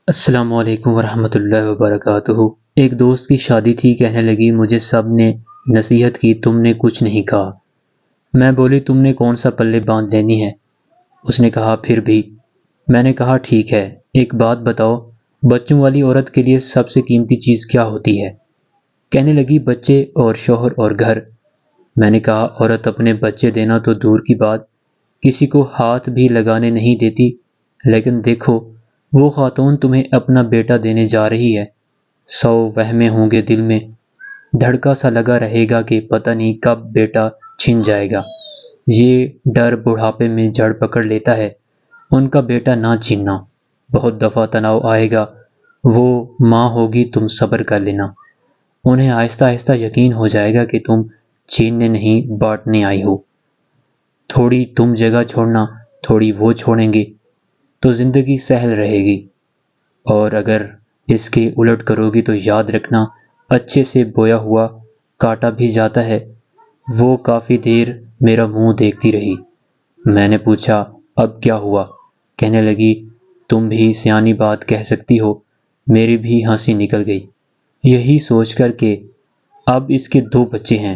السلام علیکم ورحمۃ اللہ وبرکاتہ۔ ایک دوست کی شادی تھی، کہنے لگی مجھے سب نے نصیحت کی، تم نے کچھ نہیں کہا۔ میں بولی تم نے کون سا پلے باندھ لینی ہے؟ اس نے کہا پھر بھی۔ میں نے کہا ٹھیک ہے، ایک بات بتاؤ، بچوں والی عورت کے لیے سب سے قیمتی چیز کیا ہوتی ہے؟ کہنے لگی بچے اور شوہر اور گھر۔ میں نے کہا عورت اپنے بچے دینا تو دور کی بات، کسی کو ہاتھ بھی لگانے نہیں دیتی، لیکن دیکھو وہ خاتون تمہیں اپنا بیٹا دینے جا رہی ہے، 100 وہمیں ہوں گے دل میں، دھڑکا سا لگا رہے گا کہ پتہ نہیں کب بیٹا چھن جائے گا۔ یہ ڈر بڑھاپے میں جڑ پکڑ لیتا ہے، ان کا بیٹا نہ چھیننا۔ بہت دفعہ تناؤ آئے گا، وہ ماں ہوگی، تم صبر کر لینا۔ انہیں آہستہ آہستہ یقین ہو جائے گا کہ تم چھیننے نہیں بانٹنے آئی ہو۔ تھوڑی تم جگہ چھوڑنا، تھوڑی وہ چھوڑیں گے، تو زندگی سہل رہے گی۔ اور اگر اس کے الٹ کرو گی تو یاد رکھنا، اچھے سے بویا ہوا کاٹا بھی جاتا ہے۔ وہ کافی دیر میرا منہ دیکھتی رہی۔ میں نے پوچھا اب کیا ہوا؟ کہنے لگی تم بھی سیانی بات کہہ سکتی ہو۔ میری بھی ہنسی نکل گئی، یہی سوچ کر کہ اب اس کے 2 بچے ہیں۔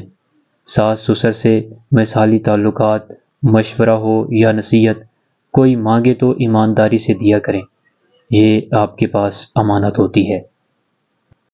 ساس سسر سے مثالی تعلقات، مشورہ ہو یا نصیحت، کوئی مانگے تو ایمانداری سے دیا کریں، یہ آپ کے پاس امانت ہوتی ہے۔